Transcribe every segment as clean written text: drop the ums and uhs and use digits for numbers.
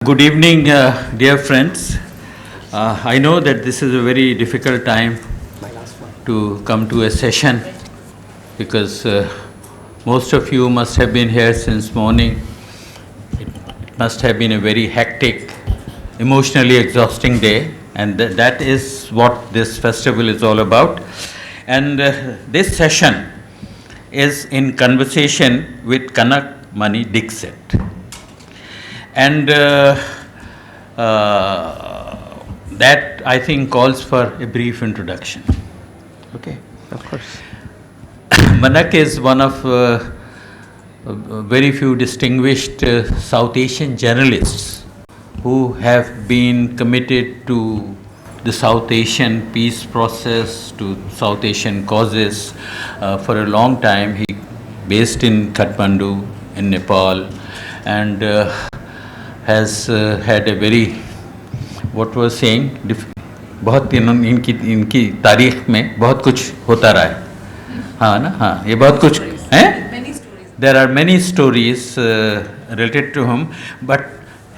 Good evening, dear friends. I know that this is a very difficult time to come to a session because most of you must have been here since morning. It must have been a very hectic, emotionally exhausting day, and that is what this festival is all about. And this session is in conversation with Kanak Dixit. And that, I think, calls for a brief introduction. Okay? Of course. Manak is one of very few distinguished South Asian journalists who have been committed to the South Asian peace process, to South Asian causes for a long time. He based in Kathmandu, in Nepal, and has had a very, what was saying, बहुत इनकी तारीख में बहुत कुछ होता रहा है, हाँ ना, हाँ, ये बहुत कुछ हैं. There are many stories related to him, but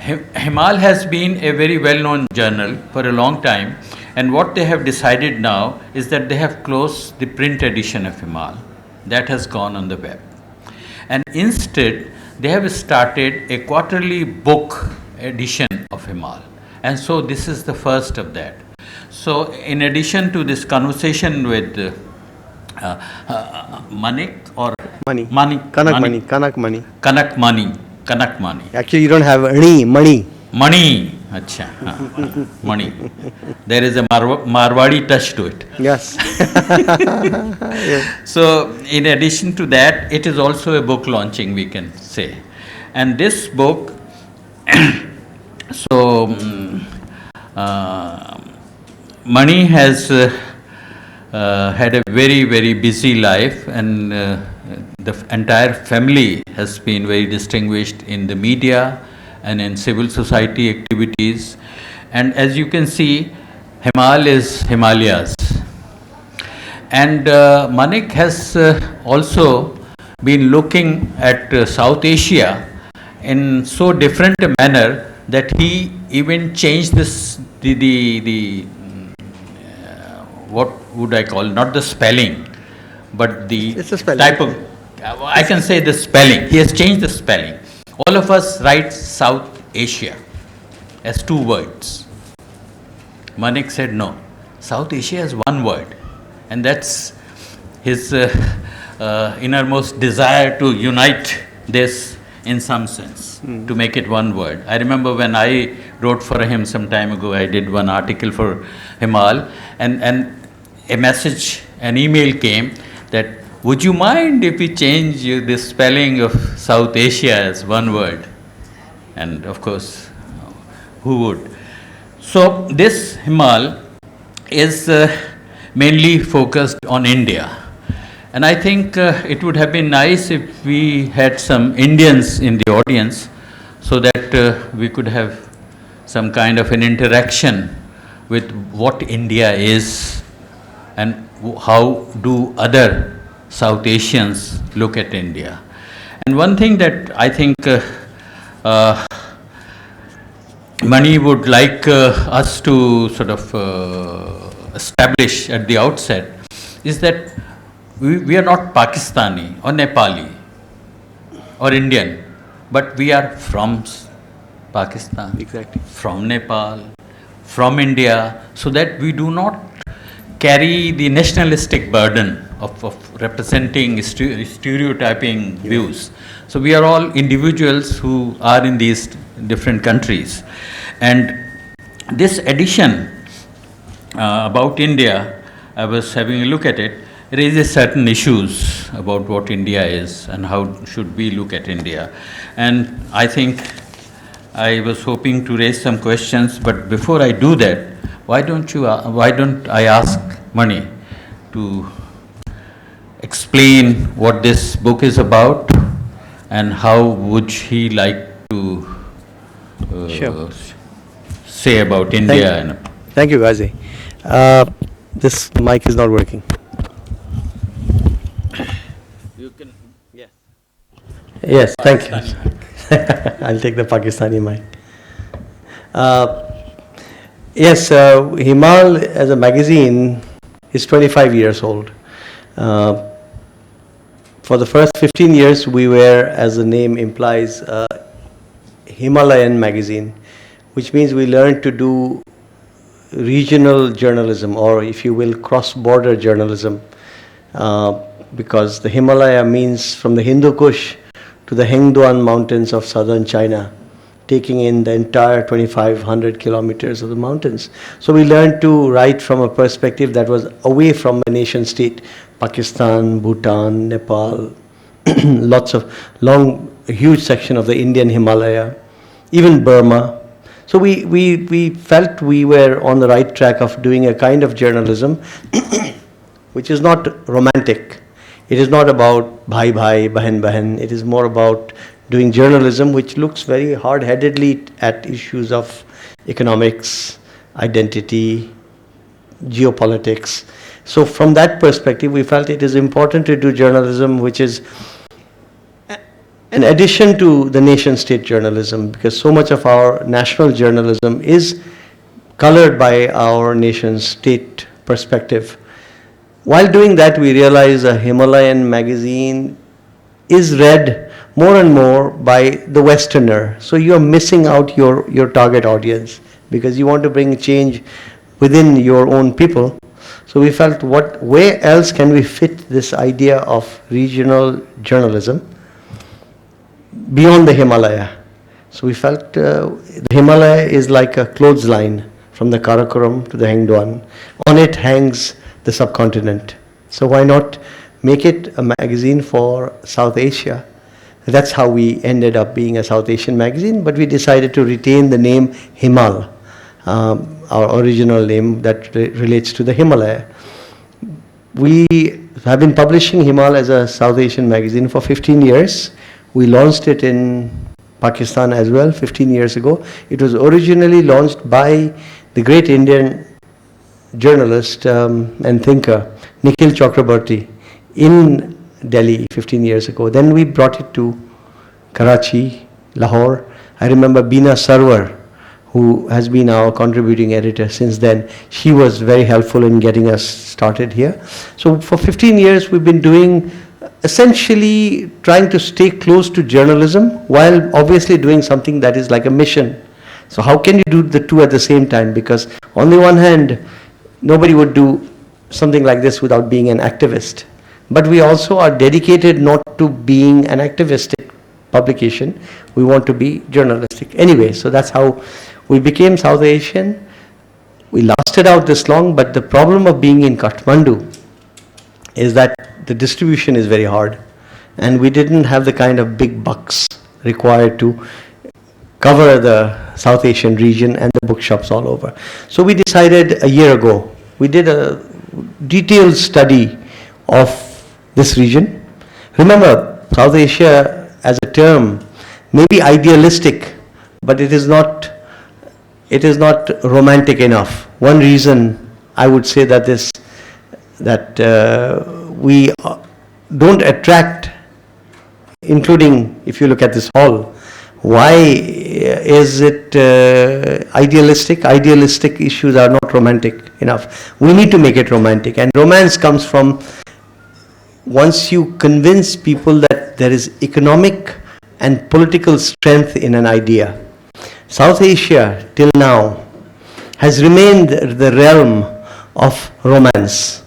Himal has been a very well-known journal for a long time, and what they have decided now is that they have closed the print edition of Himal. That has gone on the web, and instead they have started a quarterly book edition of Himal, and so this is the first of that. So in addition to this conversation with Manik or Mani. Kanak Mani. Actually, you don't have any money. Mani, acha, Mani. There is a Marwadi touch to it. Yes. Yes. So, in addition to that, it is also a book launching, we can say. And this book, so Mani has had a very, very busy life, and the entire family has been very distinguished in the media and in civil society activities. And as you can see, Himal is Himalayas. And Manik has also been looking at South Asia in so different a manner that he even changed this, what would I call, not the spelling, but the type of, I can say the spelling. He has changed the spelling. All of us write South Asia as two words. Manik said no, South Asia is one word, and that's his innermost desire to unite this in some sense, to make it one word. I remember when I wrote for him some time ago, I did one article for Himal, and a message, an email came that, would you mind if we change this spelling of South Asia as one word? And of course, who would? So this Himal is mainly focused on India. And I think it would have been nice if we had some Indians in the audience so that we could have some kind of an interaction with what India is and how do other South Asians look at India. And one thing that I think Mani would like us to sort of establish at the outset is that we are not Pakistani or Nepali or Indian, but we are from Pakistan, Exactly. from Nepal, from India, so that we do not carry the nationalistic burden of representing stereotyping views. So we are all individuals who are in these different countries. And this edition about India, I was having a look at it, raises certain issues about what India is and how should we look at India. And I think I was hoping to raise some questions, but before I do that, why don't I ask Mani to explain what this book is about and how would he like to say about India? Thank you, Ghazi. This mic is not working. You can, Yes, thank you. I'll take the Pakistani mic. Uh, yes, Himal as a magazine is 25 years old. Uh, for the first 15 years, we were, as the name implies, Himalayan magazine, which means we learned to do regional journalism, or if you will, cross-border journalism, because the Himalaya means from the Hindu Kush to the Hengduan mountains of southern China, taking in the entire 2,500 kilometers of the mountains. So we learned to write from a perspective that was away from a nation state, Pakistan, Bhutan, Nepal, lots of a huge section of the Indian Himalaya, even Burma. So we felt we were on the right track of doing a kind of journalism which is not romantic. It is not about bhai bhai, bahan bahan. It is more about doing journalism which looks very hard-headedly at issues of economics, identity, geopolitics. So from that perspective, we felt it is important to do journalism which is in addition to the nation-state journalism, because so much of our national journalism is colored by our nation-state perspective. While doing that, we realize a Himalayan magazine is read more and more by the Westerner. So you're missing out your target audience because you want to bring change within your own people. So we felt, where else can we fit this idea of regional journalism beyond the Himalaya? So we felt the Himalaya is like a clothesline from the Karakoram to the Hengduan. On it hangs the subcontinent. So why not make it a magazine for South Asia? That's how we ended up being a South Asian magazine, but we decided to retain the name Himal, our original name that relates to the Himalaya. We have been publishing Himal as a South Asian magazine for 15 years. We launched it in Pakistan as well 15 years ago. It was originally launched by the great Indian journalist and thinker Nikhil Chakrabarti in Delhi 15 years ago. Then we brought it to Karachi, Lahore. I remember Beena Sarwar, who has been our contributing editor since then. She was very helpful in getting us started here. So for 15 years we've been doing essentially trying to stay close to journalism while obviously doing something that is like a mission. So how can you do the two at the same time? Because on the one hand, nobody would do something like this without being an activist. But we also are dedicated not to being an activistic publication. We want to be journalistic. Anyway, so that's how we became South Asian. We lasted out this long, but the problem of being in Kathmandu is that the distribution is very hard. And we didn't have the kind of big bucks required to cover the South Asian region and the bookshops all over. So we decided a year ago, we did a detailed study of this region. Remember, South Asia as a term may be idealistic, but it is not romantic enough. One reason I would say that we don't attract, including if you look at this hall. Why is it idealistic? Idealistic issues are not romantic enough. We need to make it romantic, and romance comes from once you convince people that there is economic and political strength in an idea. South Asia till now has remained the realm of romance.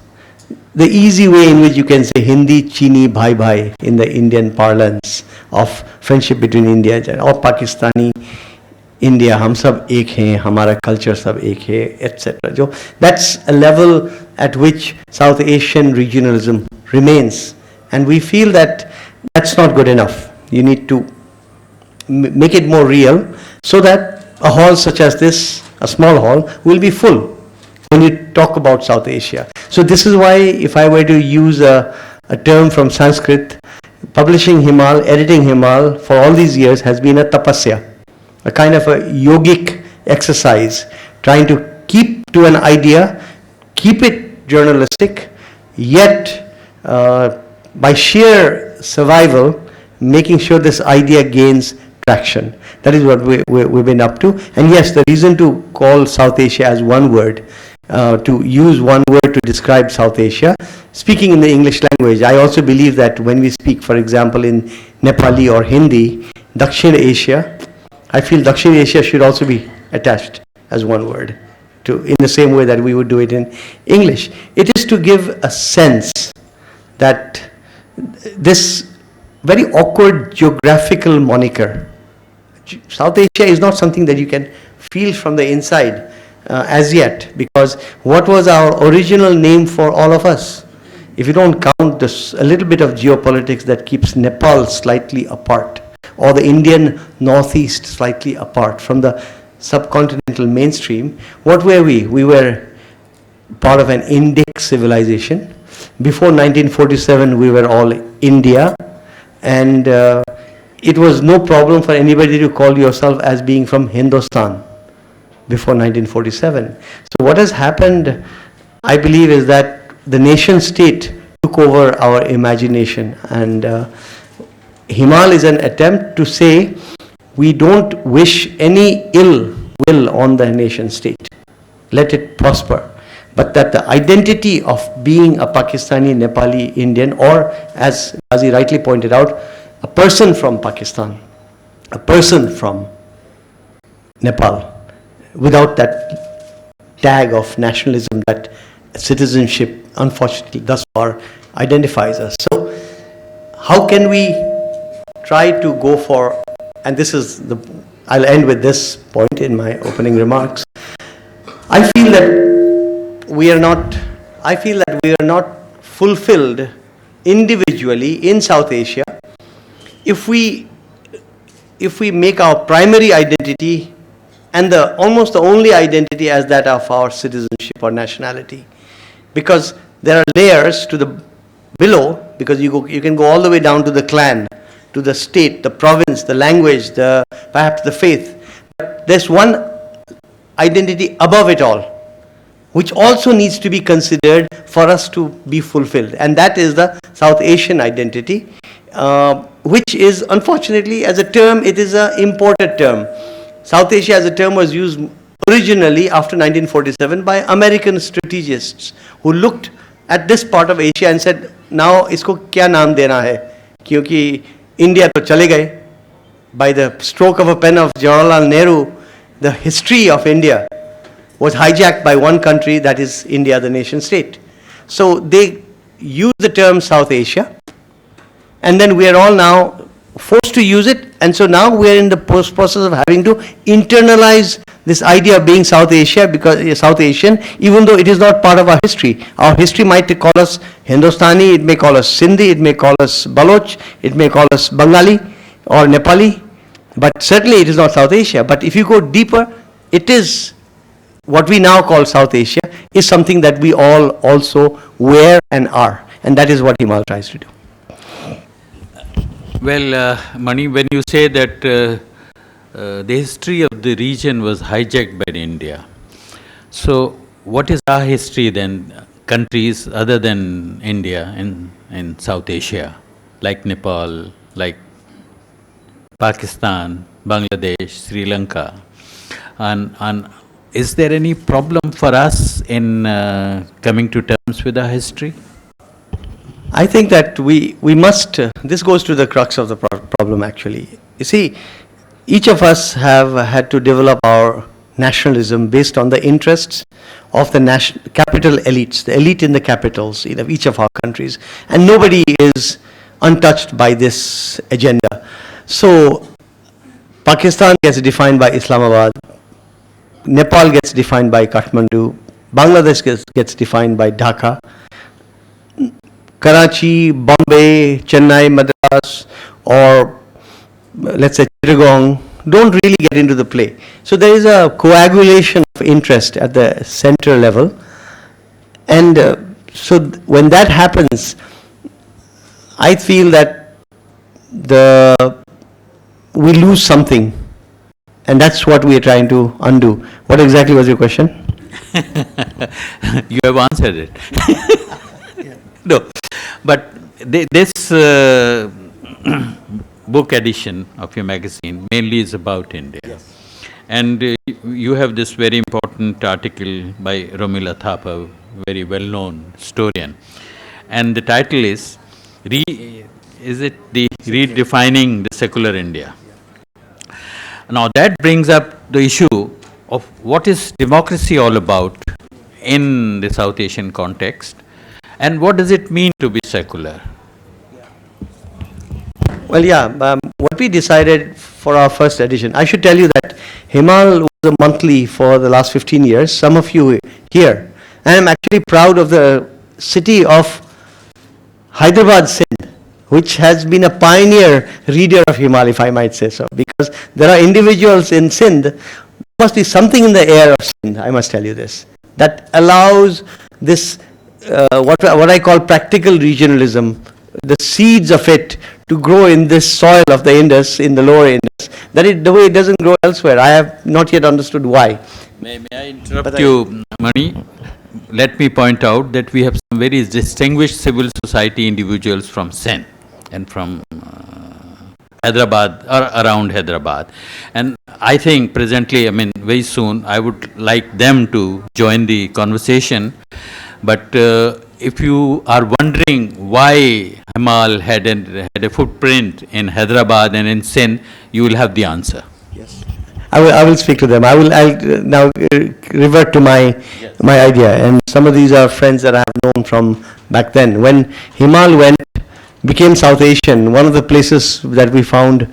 The easy way in which you can say Hindi, Chini, Bhai Bhai in the Indian parlance of friendship between India or Pakistani, India, hum sab ek hain, hamara culture sab ek hai, etc. That's a level at which South Asian regionalism remains. And we feel that that's not good enough. You need to make it more real so that a hall such as this, a small hall, will be full when you talk about South Asia. So this is why, if I were to use a term from Sanskrit, publishing Himal, editing Himal for all these years has been a tapasya, a kind of a yogic exercise, trying to keep to an idea, keep it journalistic, yet by sheer survival, making sure this idea gains traction. That is what we've been up to. And yes, the reason to call South Asia as one word, to use one word to describe South Asia, speaking in the English language, I also believe that when we speak, for example, in Nepali or Hindi, Dakshin Asia, I feel Dakshin Asia should also be attached as one word, in the same way that we would do it in English. It is to give a sense that this very awkward geographical moniker, South Asia, is not something that you can feel from the inside as yet, because what was our original name for all of us? If you don't count this, a little bit of geopolitics that keeps Nepal slightly apart, or the Indian Northeast slightly apart from the subcontinental mainstream, what were we? We were part of an Indic civilization. Before 1947, we were all India, and it was no problem for anybody to call yourself as being from Hindustan before 1947. So what has happened, I believe, is that the nation state took over our imagination, and Himal is an attempt to say we don't wish any ill will on the nation state. Let it prosper. But that the identity of being a Pakistani, Nepali, Indian, or as Ghazi rightly pointed out, a person from Pakistan, a person from Nepal, without that tag of nationalism that citizenship, unfortunately, thus far identifies us. So how can we try to go for, and this is I'll end with this point in my opening remarks. I feel that we are not fulfilled individually in South Asia if we make our primary identity and almost the only identity as that of our citizenship or nationality, because there are layers to the below, because you can go all the way down to the clan, to the state, the province, the language, perhaps the faith. But there's one identity above it all, which also needs to be considered for us to be fulfilled, and that is the South Asian identity, which is, unfortunately, as a term, it is an imported term. South Asia as a term was used originally after 1947 by American strategists who looked at this part of Asia and said, now isko kya naam dena hai? Kyunki India to chale gaye. By the stroke of a pen of Jawaharlal Nehru, the history of India was hijacked by one country, that is India, the nation state. So they used the term South Asia, and then we are all now forced to use it, and so now we are in the process of having to internalize this idea of being South Asia, because South Asian, even though it is not part of our history. Our history might call us Hindustani, it may call us Sindhi, it may call us Baloch, it may call us Bengali or Nepali, but certainly it is not South Asia. But if you go deeper, it is what we now call South Asia, is something that we all also were and are, and that is what Himal tries to do. Well, Mani, when you say that the history of the region was hijacked by India, so what is our history then, countries other than India in South Asia, like Nepal, like Pakistan, Bangladesh, Sri Lanka, and is there any problem for us in coming to terms with our history? I think that we must, this goes to the crux of the problem actually. You see, each of us have had to develop our nationalism based on the interests of the capital elites, the elite in the capitals in each of our countries, and nobody is untouched by this agenda. So Pakistan gets defined by Islamabad, Nepal gets defined by Kathmandu, Bangladesh gets defined by Dhaka, Karachi, Bombay, Chennai, Madras, or let's say Chittagong don't really get into the play. So there is a coagulation of interest at the center level, and so when that happens, I feel that we lose something, and that's what we are trying to undo. What exactly was your question? You have answered it. No, but this book edition of your magazine mainly is about India. Yes. And you have this very important article by Romila Thapa, very well-known historian. And the title is, is it the Redefining the Secular India? Now that brings up the issue of what is democracy all about in the South Asian context, and what does it mean to be secular? Well, yeah, what we decided for our first edition, I should tell you that Himal was a monthly for the last 15 years, some of you here. And I'm actually proud of the city of Hyderabad, Sindh, which has been a pioneer reader of Himal, if I might say so, because there are individuals in Sindh, there must be something in the air of Sindh, I must tell you this, that allows this, what I call practical regionalism, the seeds of it to grow in this soil of the Indus, in the lower Indus, the way it doesn't grow elsewhere. I have not yet understood why. May I interrupt you, Mani? Let me point out that we have some very distinguished civil society individuals from Sindh and from Hyderabad, or around Hyderabad. And I think presently, I mean, very soon, I would like them to join the conversation. But if you are wondering why Himal had a footprint in Hyderabad and in Sindh, you will have the answer. Yes. I will speak to them. I'll now revert to my idea. And some of these are friends that I have known from back then. When Himal became South Asian, one of the places that we found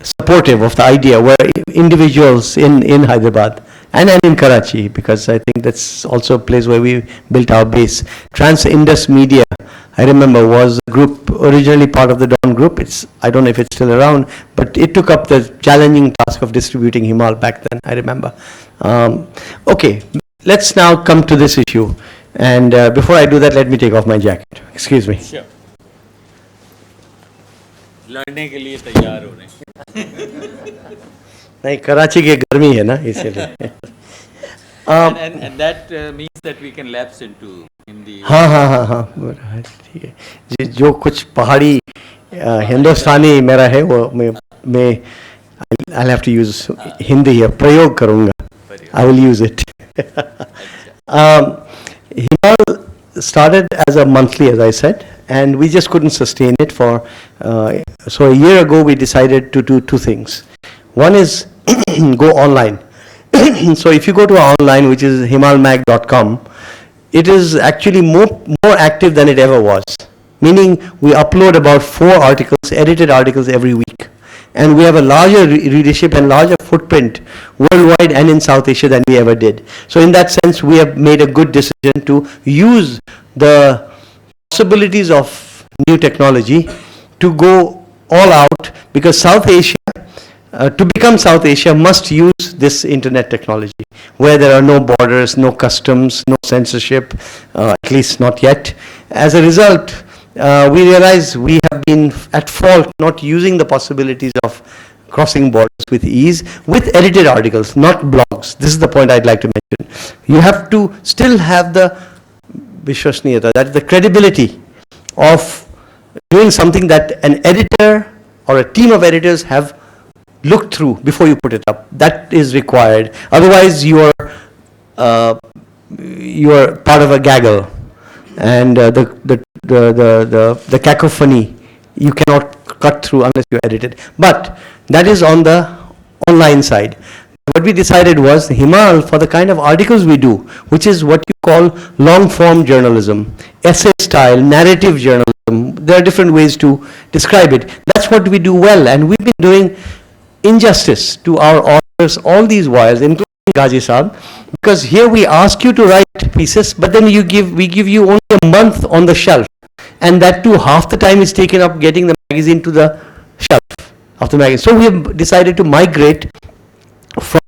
supportive of the idea were individuals in Hyderabad and in Karachi, because I think that's also a place where we built our base. Trans-Indus Media, I remember, was a group originally part of the Dawn Group. I don't know if it's still around, but it took up the challenging task of distributing Himal back then, I remember. Okay, let's now come to this issue. And before I do that, let me take off my jacket. Excuse me. Sure. लड़ने के लिए तैयार हो रहे हैं. नहीं, कराची की गर्मी है ना, इसलिए. And that means that we can lapse into Hindi. हाँ, ठीक है. जो कुछ पहाड़ी हिंदुस्तानी मेरा है, वो मैं I'll have to use Hindi here. प्रयोग करूँगा. I will use it. Himal started as a monthly, as I said, and we just couldn't sustain it for. So a year ago, we decided to do two things. One is go online. So if you go to our online, which is himalmag.com, it is actually more active than it ever was. Meaning we upload about 4 articles, edited articles every week. And we have a larger readership and larger footprint worldwide and in South Asia than we ever did. So in that sense, we have made a good decision to use the possibilities of new technology to go all out, because South Asia, to become South Asia, must use this internet technology, where there are no borders, no customs, no censorship, at least not yet. As a result, we realize we have been at fault not using the possibilities of crossing borders with ease, with edited articles, not blogs. This is the point I'd like to mention. You have to still have the vishwasniyata, that is the credibility of doing something that an editor or a team of editors have looked through before you put it up. That is required. Otherwise, you are part of a gaggle, and the cacophony you cannot cut through unless you edit it. But that is on the online side. What we decided was Himal, for the kind of articles we do, which is what you call long-form journalism, essay style, narrative journalism. There are different ways to describe it. That's what we do well, and we've been doing injustice to our authors all these whiles, including Gaji Saab, because here we ask you to write pieces, but then we give you only a month on the shelf, and that too half the time is taken up getting the magazine to the shelf of the magazine. So we have decided to migrate from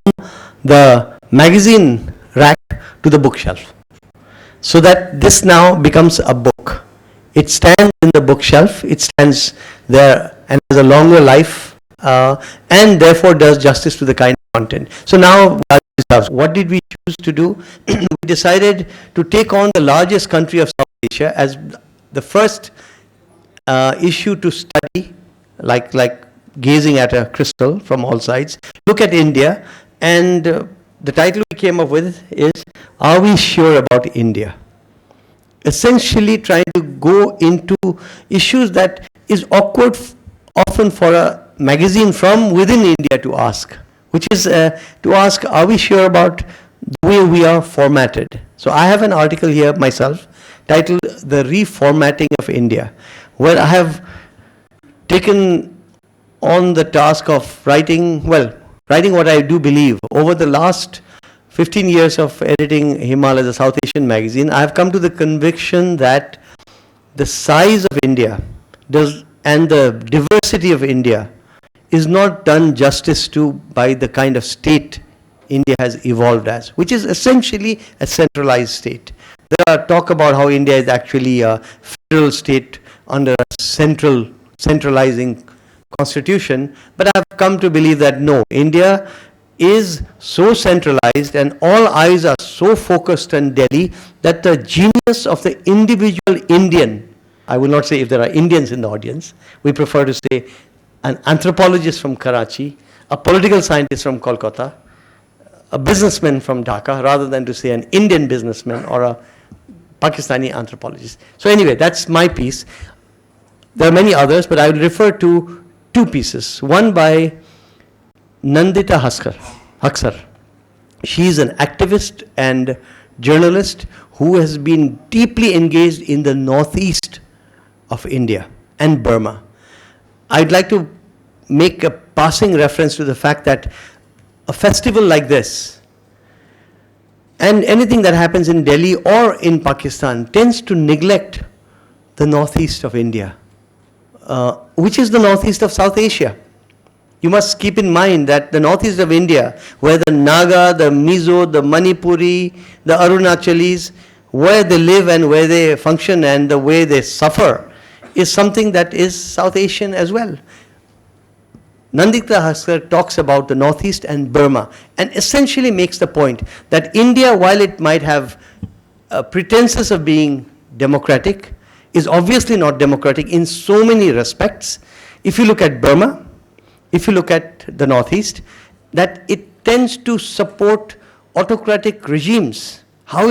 the magazine rack to the bookshelf, so that this now becomes a book. It stands in the bookshelf, it stands there and has a longer life, and therefore does justice to the kind of content. So now, what did we choose to do? We decided to take on the largest country of South Asia as the first issue to study, like gazing at a crystal from all sides, look at India, and the title we came up with is, Are We Sure About India? Essentially trying to go into issues that is awkward often for a magazine from within India to ask, which is to ask, are we sure about the way we are formatted? So I have an article here myself titled The Reformatting of India, where I have taken on the task of writing what I do believe. Over the last 15 years of editing Himal as a South Asian magazine, I have come to the conviction that the size of India and the diversity of India is not done justice to by the kind of state India has evolved as, which is essentially a centralized state. There are talk about how India is actually a federal state under a centralizing constitution, but I have come to believe that no, India is so centralized and all eyes are so focused on Delhi that the genius of the individual Indian, I will not say if there are Indians in the audience, we prefer to say an anthropologist from Karachi, a political scientist from Kolkata, a businessman from Dhaka, rather than to say an Indian businessman or a Pakistani anthropologist. So anyway, that's my piece. There are many others, but I will refer to two pieces. One by Nandita Haksar. She is an activist and journalist who has been deeply engaged in the northeast of India and Burma. I'd like to make a passing reference to the fact that a festival like this and anything that happens in Delhi or in Pakistan tends to neglect the northeast of India, which is the northeast of South Asia. You must keep in mind that the northeast of India, where the Naga, the Mizo, the Manipuri, the Arunachalis, where they live and where they function and the way they suffer, is something that is South Asian as well. Nandita Haskar talks about the northeast and Burma and essentially makes the point that India, while it might have pretenses of being democratic, is obviously not democratic in so many respects. If you look at Burma, if you look at the northeast, that it tends to support autocratic regimes. How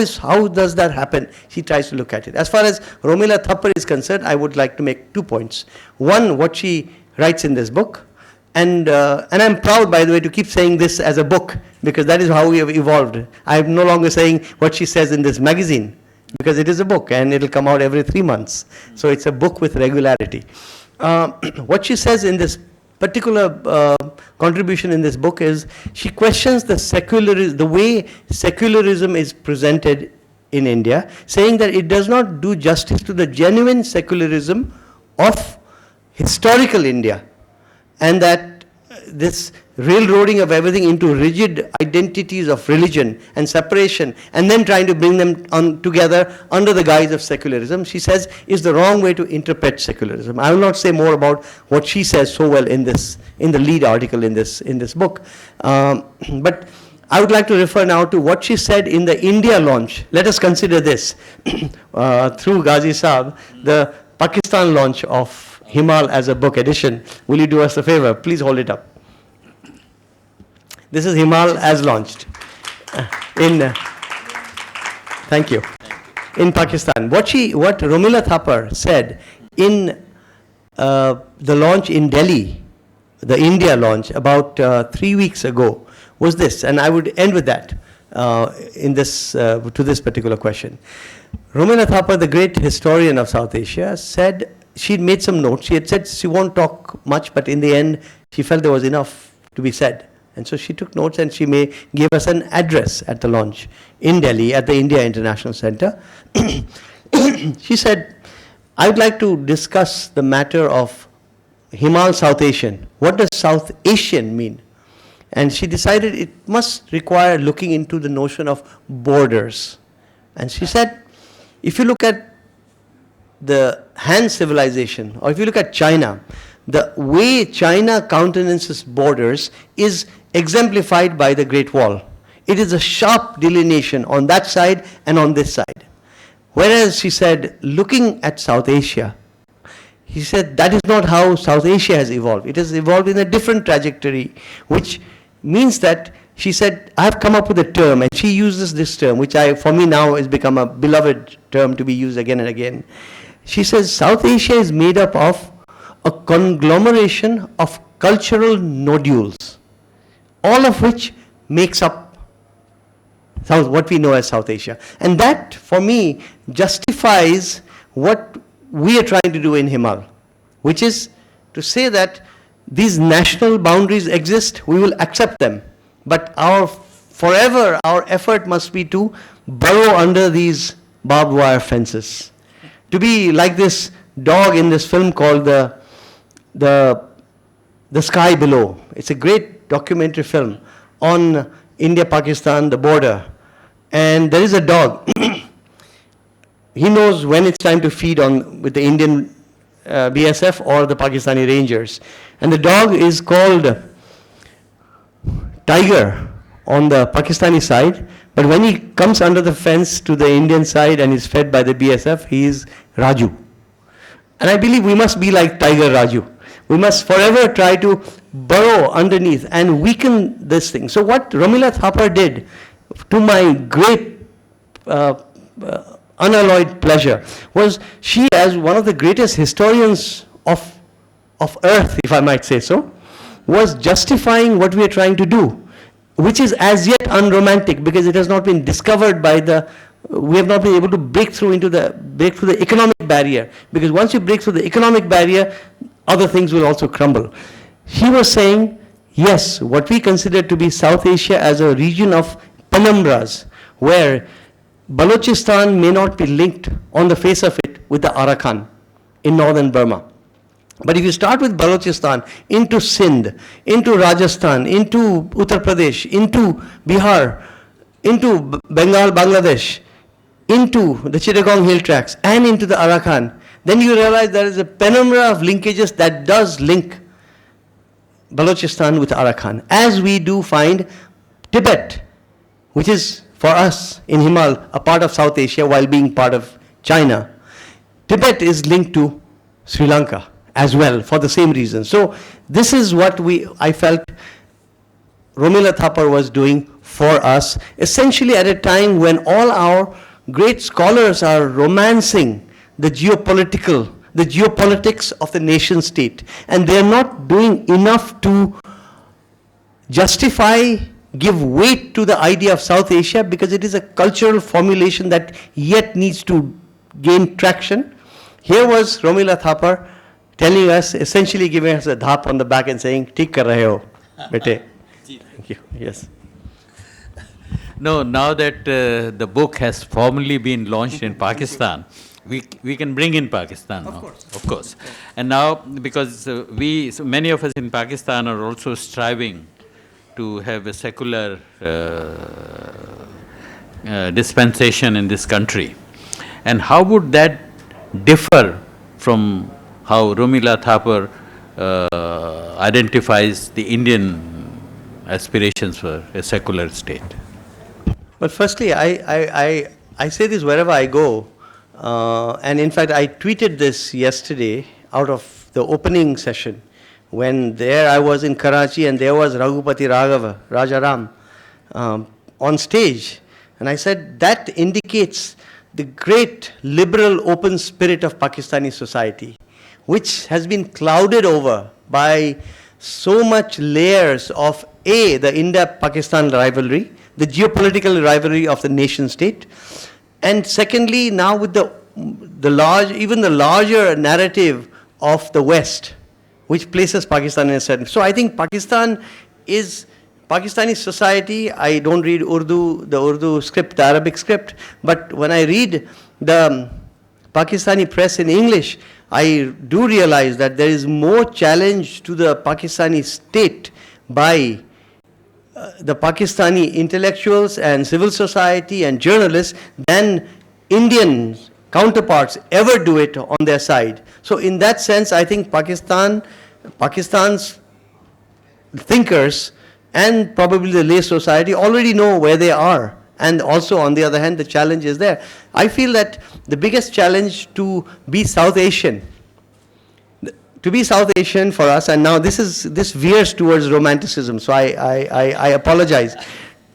does that happen? She tries to look at it. As far as Romila Thapar is concerned, I would like to make 2 points. One, what she writes in this book, and I'm proud, by the way, to keep saying this as a book, because that is how we have evolved. I'm no longer saying what she says in this magazine, because it is a book and it'll come out every 3 months. So it's a book with regularity. What she says in this particular contribution in this book is she questions the way secularism is presented in India, saying that it does not do justice to the genuine secularism of historical India, and that this railroading of everything into rigid identities of religion and separation and then trying to bring them together under the guise of secularism, she says, is the wrong way to interpret secularism. I will not say more about what she says so well in the lead article in this book. But I would like to refer now to what she said in the India launch. Let us consider this through Ghazi Saab, the Pakistan launch of Himal as a book edition. Will you do us a favor? Please hold it up. This is Himal as launched thank you, in Pakistan. What Romila Thapar said in the launch in Delhi, the India launch, about 3 weeks ago, was this, and I would end with that to this particular question. Romila Thapar, the great historian of South Asia, said she'd made some notes. She had said she won't talk much, but in the end, she felt there was enough to be said. And so she took notes and she gave us an address at the launch in Delhi at the India International Center. She said, I would like to discuss the matter of Himal South Asian. What does South Asian mean? And she decided it must require looking into the notion of borders. And she said, if you look at the Han civilization, or if you look at China, the way China countenances borders is exemplified by the Great Wall. It is a sharp delineation on that side and on this side. Whereas she said, looking at South Asia, he said that is not how South Asia has evolved. It has evolved in a different trajectory, which means that she said, I have come up with a term, and she uses this term, which for me now has become a beloved term to be used again and again. She says, South Asia is made up of a conglomeration of cultural nodules, all of which makes up what we know as South Asia. And that, for me, justifies what we are trying to do in Himal, which is to say that these national boundaries exist, we will accept them. But forever our effort must be to burrow under these barbed wire fences. To be like this dog in this film called The Sky Below. It's a great documentary film on India-Pakistan, the border. And there is a dog. He knows when it's time to feed with the Indian BSF or the Pakistani Rangers. And the dog is called Tiger on the Pakistani side, but when he comes under the fence to the Indian side and is fed by the BSF, he is Raju. And I believe we must be like Tiger Raju. We must forever try to burrow underneath and weaken this thing. So what Romila Thapar did, to my great unalloyed pleasure, was she, as one of the greatest historians of Earth, if I might say so, was justifying what we are trying to do, which is as yet unromantic because it has not been discovered by we have not been able to break through the economic barrier, because once you break through the economic barrier, other things will also crumble. He was saying, yes, what we consider to be South Asia as a region of penumbras, where Balochistan may not be linked on the face of it with the Arakan in northern Burma. But if you start with Balochistan, into Sindh, into Rajasthan, into Uttar Pradesh, into Bihar, into Bengal, Bangladesh, into the Chittagong Hill Tracts, and into the Arakan, then you realize there is a penumbra of linkages that does link Balochistan with Arakan, as we do find Tibet, which is for us in Himal a part of South Asia while being part of China. Tibet is linked to Sri Lanka as well for the same reason. So this is what I felt Romila Thapar was doing for us, essentially at a time when all our great scholars are romancing the geopolitics of the nation state, and they are not doing enough to justify, give weight to the idea of South Asia, because it is a cultural formulation that yet needs to gain traction. Here was Romila Thapar telling us, essentially giving us a dhap on the back and saying, "Theek kar rahe ho, bete." Thank you. Yes. No, now that the book has formally been launched in Pakistan, we can bring in Pakistan now. Of course. And now, because so many of us in Pakistan are also striving to have a secular dispensation in this country. And how would that differ from how Romila Thapar identifies the Indian aspirations for a secular state? Well, firstly, I say this wherever I go, and in fact, I tweeted this yesterday out of the opening session, when there I was in Karachi and there was Raghupati Raghava, Rajaram, on stage. And I said, that indicates the great liberal open spirit of Pakistani society, which has been clouded over by so much layers of the India-Pakistan rivalry, the geopolitical rivalry of the nation state, and secondly, now with the larger narrative of the West, which places Pakistan in a certain. So I think Pakistani society, I don't read the Urdu script, the Arabic script, but when I read the Pakistani press in English, I do realize that there is more challenge to the Pakistani state by the Pakistani intellectuals and civil society and journalists than Indian counterparts ever do it on their side. So in that sense, I think Pakistan's thinkers and probably the lay society already know where they are. And also, on the other hand, the challenge is there. I feel that the biggest challenge to be South Asian to be South Asian for us, and now this veers towards romanticism, so I apologize.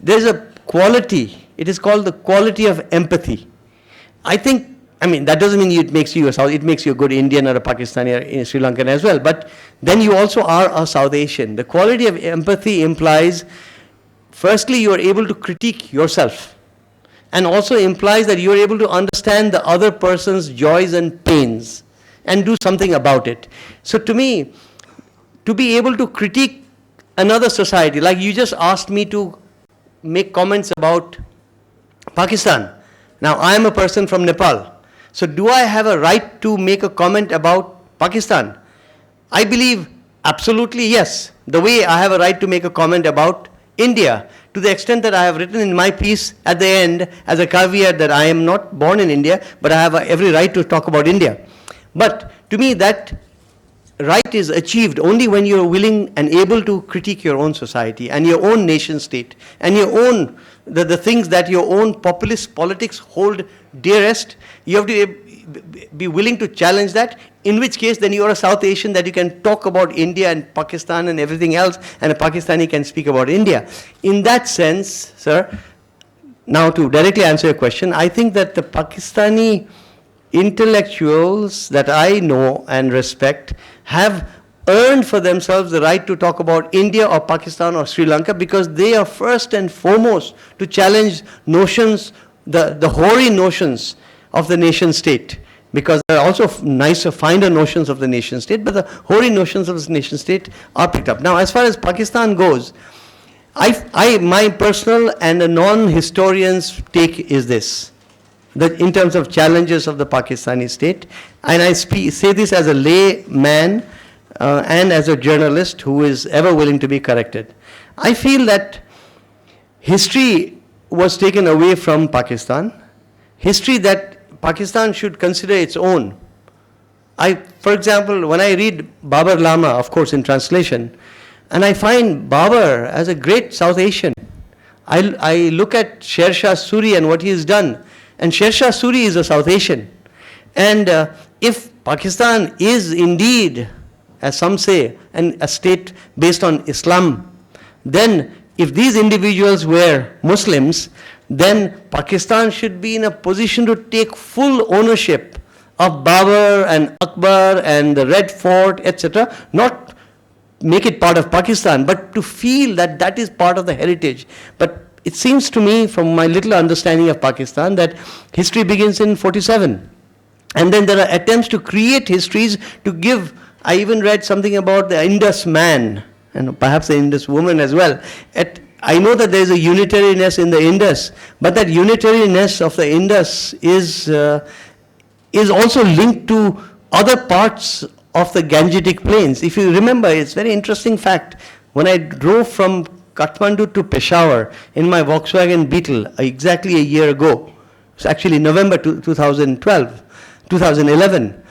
There's a quality, it is called the quality of empathy. I think, I mean, that doesn't mean it makes you it makes you a good Indian or a Pakistani or a Sri Lankan as well, but then you also are a South Asian. The quality of empathy implies, firstly, you are able to critique yourself, and also implies that you are able to understand the other person's joys and pains and do something about it. So to me, to be able to critique another society, like you just asked me to make comments about Pakistan. Now, I am a person from Nepal. So do I have a right to make a comment about Pakistan? I believe absolutely yes. The way I have a right to make a comment about India, to the extent that I have written in my piece at the end as a caveat that I am not born in India, but I have every right to talk about India. But to me, that right is achieved only when you are willing and able to critique your own society and your own nation state and your own, the things that your own populist politics hold dearest. You have to be willing to challenge that, in which case then you are a South Asian, that you can talk about India and Pakistan and everything else, and a Pakistani can speak about India. In that sense, sir, now to directly answer your question, I think that the Pakistani intellectuals that I know and respect have earned for themselves the right to talk about India or Pakistan or Sri Lanka, because they are first and foremost to challenge notions, the hoary notions of the nation state, because there are also nicer, finer notions of the nation state, but the hoary notions of the nation state are picked up. Now, as far as Pakistan goes, my personal and a non-historian's take is this, that in terms of challenges of the Pakistani state, and I say this as a layman and as a journalist who is ever willing to be corrected. I feel that history was taken away from Pakistan, history that Pakistan should consider its own. For example, when I read Babar Lama, of course in translation, and I find Babar as a great South Asian. I look at Sher Shah Suri and what he has done, and Sher Shah Suri is a South Asian. And if Pakistan is indeed, as some say, a state based on Islam, then if these individuals were Muslims, then Pakistan should be in a position to take full ownership of Babur and Akbar and the Red Fort, etc. Not make it part of Pakistan, but to feel that that is part of the heritage. But it seems to me, from my little understanding of Pakistan, that history begins in 47. And then there are attempts to create histories to give. I even read something about the Indus man, and perhaps the Indus woman as well. I know that there is a unitariness in the Indus, but that unitariness of the Indus is also linked to other parts of the Gangetic plains. If you remember, it's a very interesting fact. When I drove from Kathmandu to Peshawar in my Volkswagen Beetle exactly a year ago, it's actually November 2011,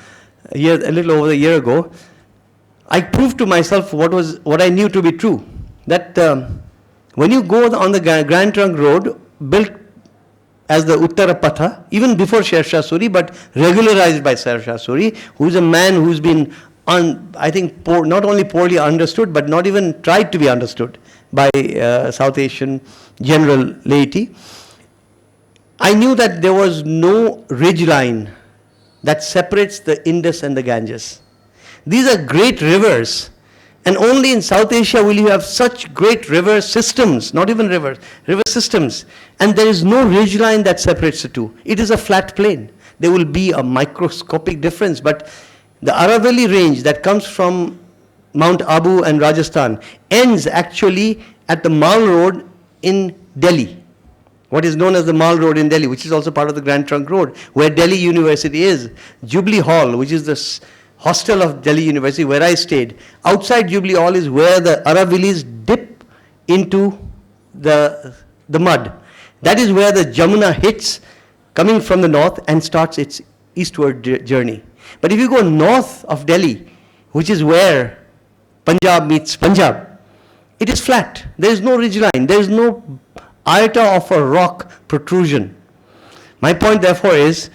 a little over a year ago, I proved to myself what I knew to be true, that when you go on the Grand Trunk Road, built as the Uttara Patha, even before Sher Shah Suri, but regularized by Sher Shah Suri, who is a man who's been, I think, not only poorly understood, but not even tried to be understood by South Asian general laity. I knew that there was no ridge line that separates the Indus and the Ganges. These are great rivers. And only in South Asia will you have such great river systems, not even rivers, river systems. And there is no ridgeline that separates the two. It is a flat plain. There will be a microscopic difference, but the Aravalli range that comes from Mount Abu and Rajasthan ends actually at the Mall Road in Delhi. What is known as the Mall Road in Delhi, which is also part of the Grand Trunk Road, where Delhi University is. Jubilee Hall, which is the hostel of Delhi University, where I stayed. Outside Jubilee Hall is where the Aravallis dip into the mud. That is where the Jamuna hits, coming from the north, and starts its eastward journey. But if you go north of Delhi, which is where Punjab meets Punjab, it is flat. There is no ridgeline. There is no iota of a rock protrusion. My point, therefore, is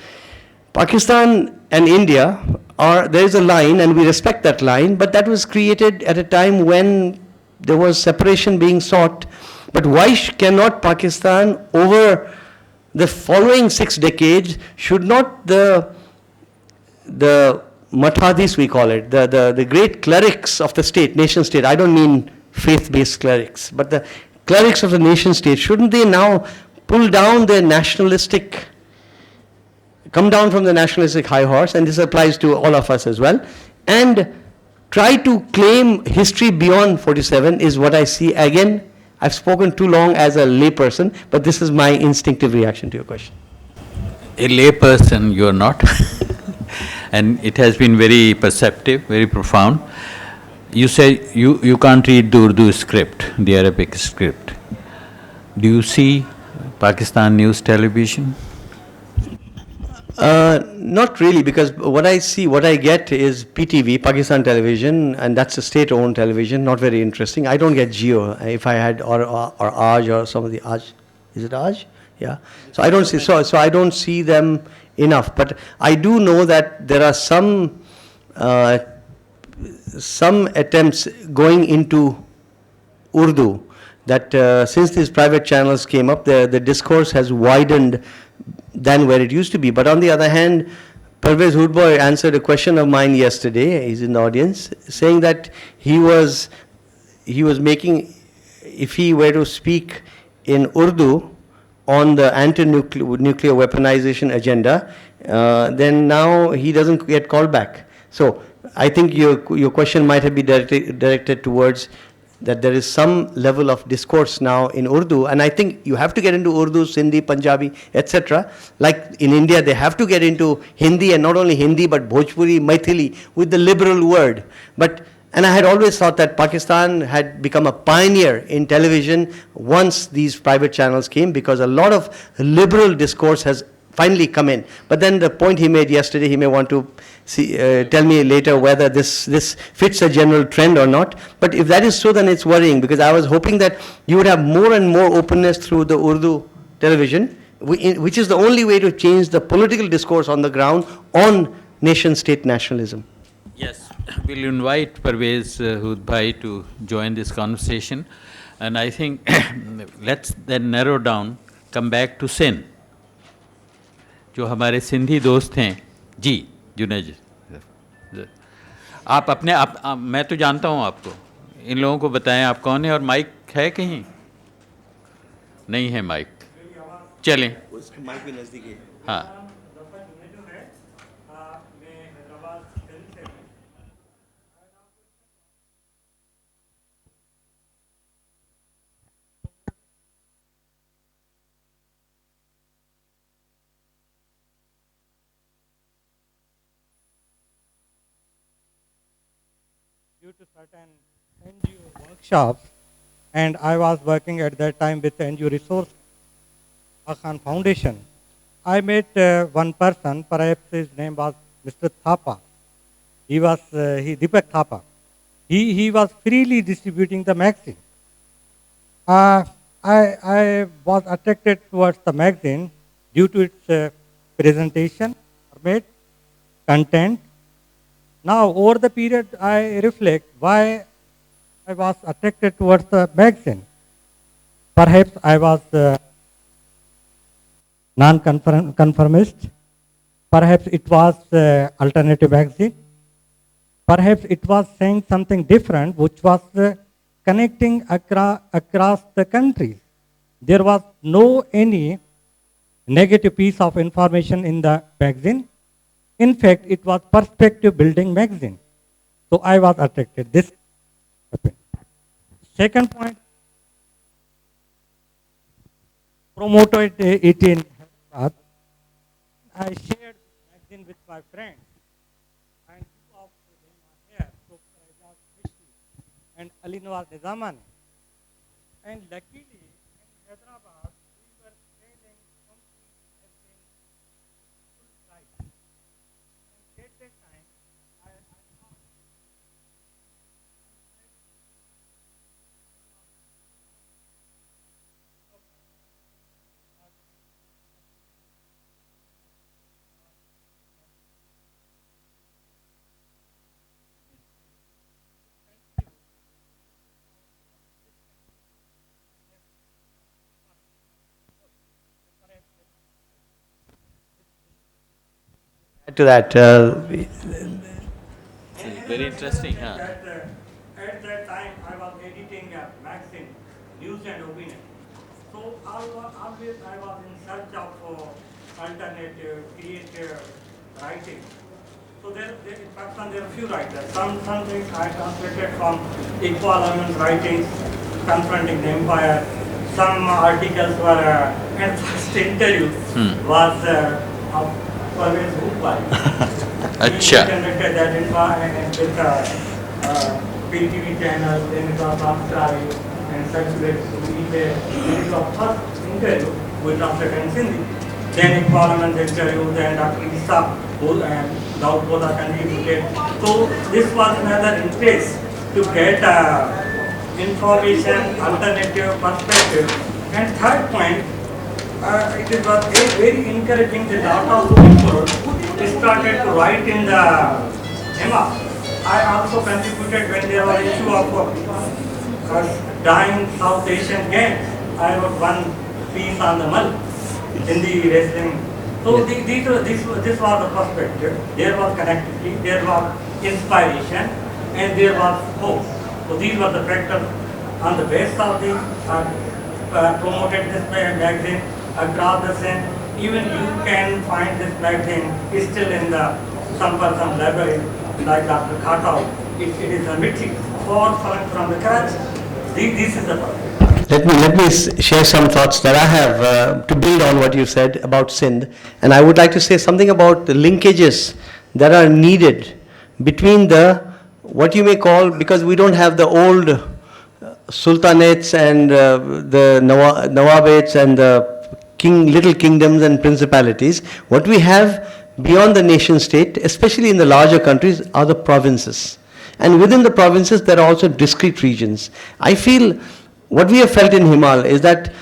Pakistan and India there is a line, and we respect that line, but that was created at a time when there was separation being sought. But why cannot Pakistan, over the following 6 decades, should not the Mathadis, we call it, the great clerics of the state, nation state, I don't mean faith-based clerics, but the clerics of the nation state, shouldn't they now pull down their nationalistic, come down from the nationalistic high horse, and this applies to all of us as well, and try to claim history beyond 47 is what I see. Again, I've spoken too long as a layperson, but this is my instinctive reaction to your question. A layperson you are not. And it has been very perceptive, very profound. You say you can't read the Urdu script, the Arabic script. Do you see Pakistan News Television? Not really, because what I see, what I get is PTV, Pakistan Television, and that's a state-owned television, not very interesting. I don't get Geo. If I had, or Aj, or some of the Aj, is it Aj? Yeah. So I don't see, so I don't see them enough. But I do know that there are some attempts going into Urdu, that since these private channels came up, the discourse has widened than where it used to be. But on the other hand, Parvez Hoodboy answered a question of mine yesterday, he's in the audience, saying that he was making, if he were to speak in Urdu on the anti-nuclear weaponization agenda, then now he doesn't get called back. So I think your question might have been directed towards that there is some level of discourse now in Urdu, and I think you have to get into Urdu, Sindhi, Punjabi, etc. Like in India, they have to get into Hindi, and not only Hindi, but Bhojpuri, Maithili, with the liberal word. And I had always thought that Pakistan had become a pioneer in television once these private channels came, because a lot of liberal discourse has finally come in. But then the point he made yesterday, he may want to tell me later whether this fits a general trend or not. But if that is so, then it's worrying, because I was hoping that you would have more and more openness through the Urdu television, which is the only way to change the political discourse on the ground on nation-state nationalism. Yes, we'll invite Parvez Hoodbhai to join this conversation. And I think let's then narrow down, come back to Sindh. जो हमारे सिंधी दोस्त हैं, जी जुनेद जी, आप अपने मैं तो जानता हूँ आपको, इन लोगों को बताएं आप कौन है, और माइक है कहीं? नहीं है माइक, चलें। माइक भी नज़दीक है। हाँ। Due to certain NGO workshops, and I was working at that time with NGO Resource Khan Foundation. I met one person, perhaps his name was Mr. Thapa. He Deepak Thapa. He was freely distributing the magazine. I was attracted towards the magazine due to its presentation, format, content. Now, over the period, I reflect why I was attracted towards the magazine. Perhaps I was non-conformist. Perhaps it was alternative magazine. Perhaps it was saying something different, which was connecting across the countries. There was no any negative piece of information in the magazine. In fact, it was perspective building magazine. So I was attracted. This happened. Second point, promoted it in Hyderabad. I shared magazine with my friends, and two of them are here, Dr. Ajaz Mishri and Ali Nawaz Nizamani. And luckily, in Hyderabad, we were selling complete magazine full price. And at that time, I thought, To that, Very interesting, huh? At that time, I was editing a magazine, News and Opinion. So always I was in search of alternative, creative writing. So in Pakistan there are few writers. Some things I translated from Iqbal writings, confronting the empire. Some articles were, and first interview was always Bhupal. Acha. He conducted that with PTV channel, then it was transcribed and circulated to it was first interview with Dr. Sindhi. Then in Parliament interview, then Dr. Isa and Daud Boda contributed. So this was another interest to get information, alternative perspective. And third point, it was very encouraging that a lot of people started to write in the Emma. I also contributed when there was issue of dying South Asian games. I wrote one piece on the Mal in the wrestling. So this was the perspective. There was connectivity, there was inspiration, and there was hope. So these were the factors on the basis of the promoted this magazine across the scene. Even you can find this magazine still in the some library like Dr. Khatau. It is a meeting from the Karachi. This is the purpose. let me share some thoughts that I have to build on what you said about Sindh, and I would like to say something about the linkages that are needed between the what you may call, because we don't have the old sultanates and the nawabates and the little kingdoms and principalities. What we have beyond the nation state, especially in the larger countries, are the provinces. And within the provinces, there are also discrete regions. I feel what we have felt in Himal is that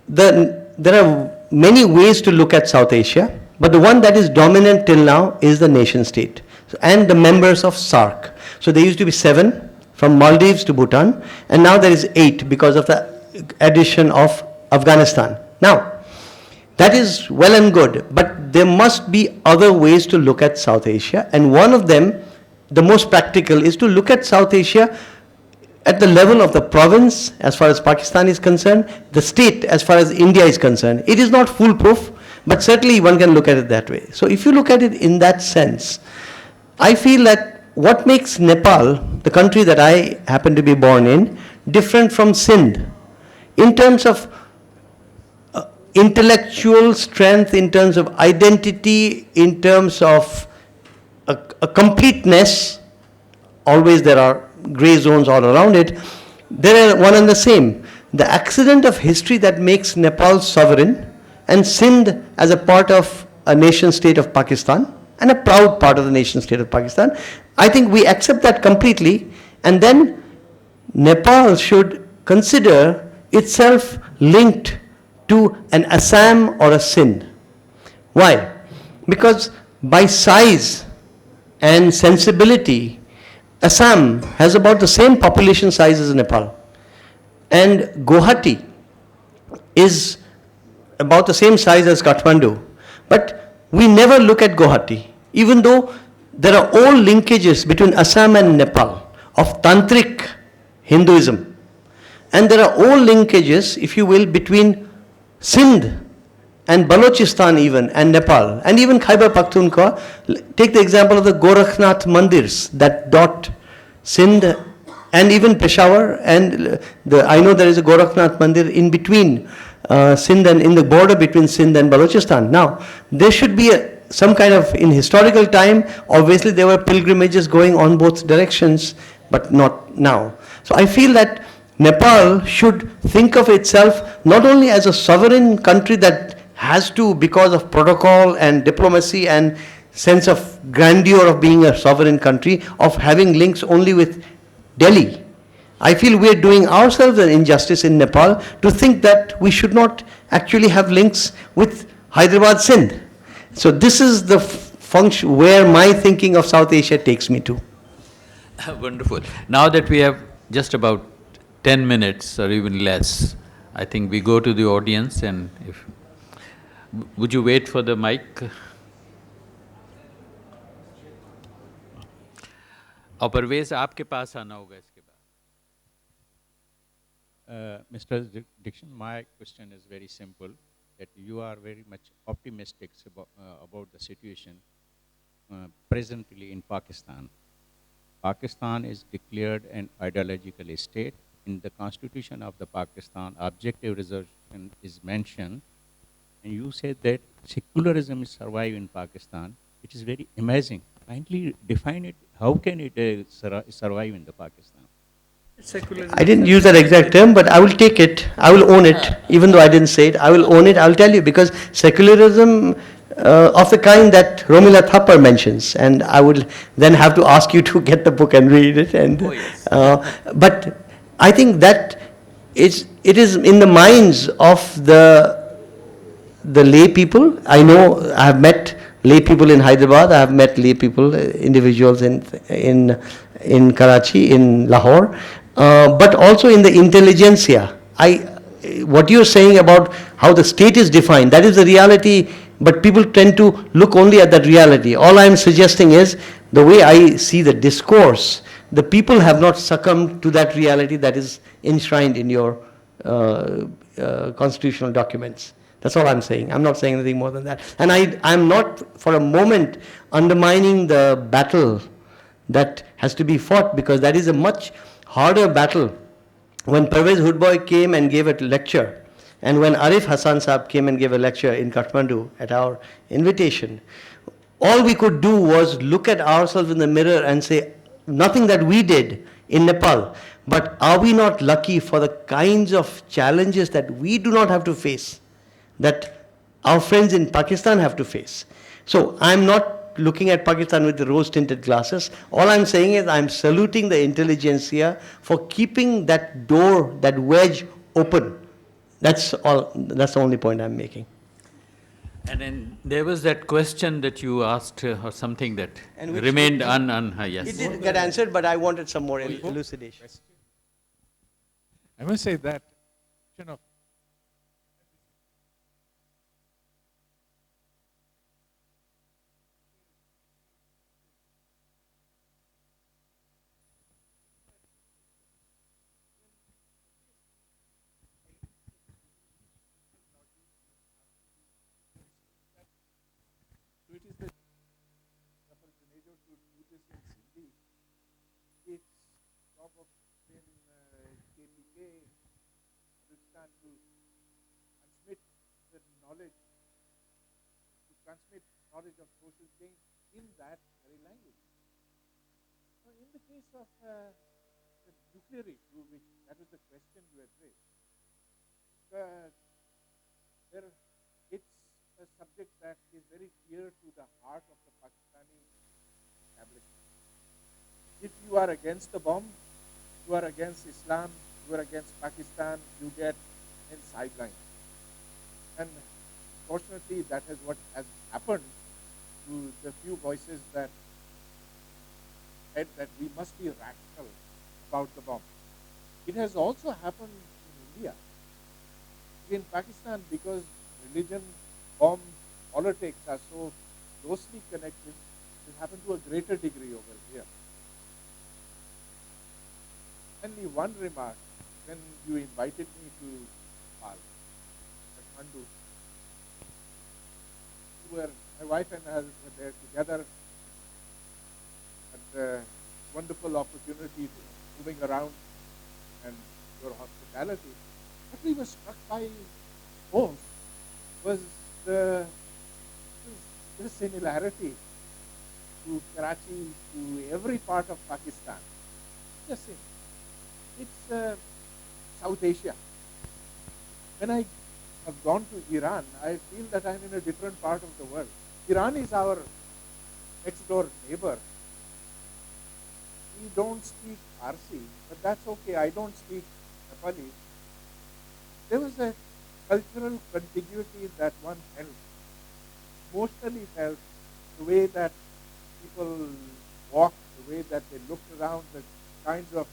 there are many ways to look at South Asia, but the one that is dominant till now is the nation state and the members of SAARC. So there used to be 7 from Maldives to Bhutan, and now there is 8 because of the addition of Afghanistan. Now, that is well and good, but there must be other ways to look at South Asia, and one of them, the most practical, is to look at South Asia at the level of the province as far as Pakistan is concerned, the state as far as India is concerned. It is not foolproof, but certainly one can look at it that way. So if you look at it in that sense, I feel that what makes Nepal, the country that I happen to be born in, different from Sindh, in terms of intellectual strength, in terms of identity, in terms of a completeness, always there are gray zones all around it, they are one and the same. The accident of history that makes Nepal sovereign and Sindh as a part of a nation state of Pakistan, and a proud part of the nation state of Pakistan, I think we accept that completely, and then Nepal should consider itself linked to an Assam or a Sindh. Why? Because by size and sensibility, Assam has about the same population size as Nepal. And Guwahati is about the same size as Kathmandu. But we never look at Guwahati, even though there are all linkages between Assam and Nepal of Tantric Hinduism. And there are all linkages, if you will, between Sindh and Balochistan even, and Nepal, and even Khyber Pakhtunkhwa. Take the example of the Gorakhnath Mandirs that dot Sindh and even Peshawar, and I know there is a Gorakhnath Mandir in between Sindh and in the border between Sindh and Balochistan. Now, there should be some kind of, in historical time, obviously there were pilgrimages going on both directions, but not now. So I feel that Nepal should think of itself not only as a sovereign country that has to, because of protocol and diplomacy and sense of grandeur of being a sovereign country, of having links only with Delhi. I feel we are doing ourselves an injustice in Nepal to think that we should not actually have links with Hyderabad, Sindh. So this is the function where my thinking of South Asia takes me to. Wonderful. Now that we have just about 10 minutes or even less, I think we go to the audience, and if… Would you wait for the mic? और परवेज आपके पास आना होगा इसके बाद. Mr. Dixon, my question is very simple, that you are very much optimistic about the situation presently in Pakistan. Pakistan is declared an ideological state. In the constitution of the Pakistan, objective resolution is mentioned, and you said that secularism is survive in Pakistan. It is very amazing. Kindly define it. How can it survive in the Pakistan? I didn't use that exact term, but I will take it. I will own it, even though I didn't say it. I will own it. I will tell you, because secularism of the kind that Romila Thapar mentions, and I would then have to ask you to get the book and read it. And but I think that it is in the minds of the lay people. I know I have met lay people in Hyderabad. I have met lay people, individuals in Karachi, in Lahore, but also in the intelligentsia. What you're saying about how the state is defined, that is the reality, but people tend to look only at that reality. All I'm suggesting is, the way I see the discourse, the people have not succumbed to that reality that is enshrined in your constitutional documents. That's all I'm saying. I'm not saying anything more than that. And I'm not for a moment undermining the battle that has to be fought, because that is a much harder battle. When Pervez Hoodboy came and gave a lecture, and when Arif Hassan Saab came and gave a lecture in Kathmandu at our invitation, all we could do was look at ourselves in the mirror and say, nothing that we did in Nepal, but are we not lucky for the kinds of challenges that we do not have to face, that our friends in Pakistan have to face? So I'm not looking at Pakistan with the rose-tinted glasses. All I'm saying is I'm saluting the intelligentsia for keeping that door, that wedge open. That's all. That's the only point I'm making. And then there was that question that you asked, or something that And which remained It yes. did get answered, but I wanted some more elucidation. I must say that question of transmit knowledge of social change in that very language. So in the case of the nuclear issue, which that was the question you had raised, it's a subject that is very dear to the heart of the Pakistani establishment. If you are against the bomb, you are against Islam, you are against Pakistan, you get sidelined. And fortunately, that is what has happened to the few voices that said that we must be rational about the bomb. It has also happened in India. In Pakistan, because religion, bomb, politics are so closely connected, it happened to a greater degree over here. Only one remark, when you invited me to Kathmandu, my wife and I were there together, had a wonderful opportunity to moving around and your hospitality. What we were struck by most was the similarity to Karachi, to every part of Pakistan. Just same. It's South Asia. When I have gone to Iran, I feel that I'm in a different part of the world. Iran is our next door neighbor. We don't speak Farsi, but that's okay. I don't speak Nepali. There was a cultural contiguity that one felt, emotionally felt, the way that people walked, the way that they looked around, the kinds of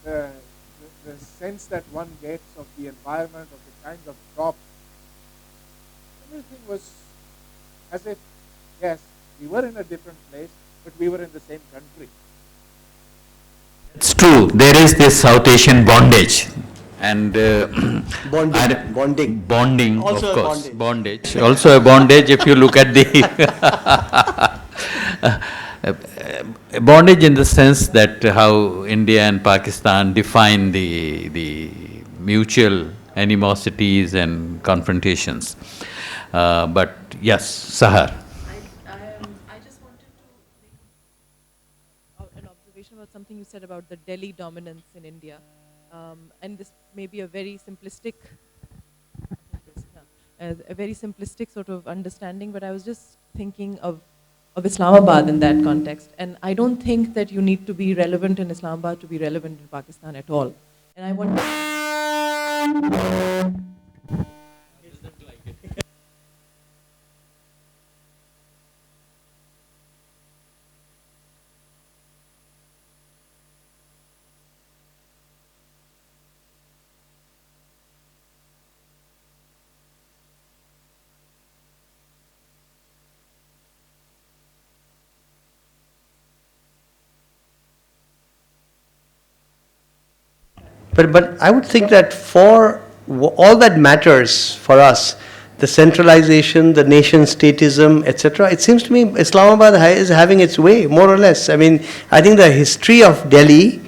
the sense that one gets of the environment, of the kinds of crops. Everything was as if, yes, we were in a different place, but we were in the same country. It's true, there is this South Asian bondage and bonding, Also of a course, bondage. bondage. Also a bondage if you look at the bondage in the sense that how India and Pakistan define the mutual animosities and confrontations. But yes, Sahar. I just wanted to make an observation about something you said about the Delhi dominance in India. And this may be a very simplistic, a very simplistic sort of understanding, but I was just thinking of Islamabad in that context. And I don't think that you need to be relevant in Islamabad to be relevant in Pakistan at all. And I want But I would think that for all that matters for us, the centralization, the nation statism, etc., it seems to me Islamabad is having its way, more or less. I mean, I think the history of Delhi,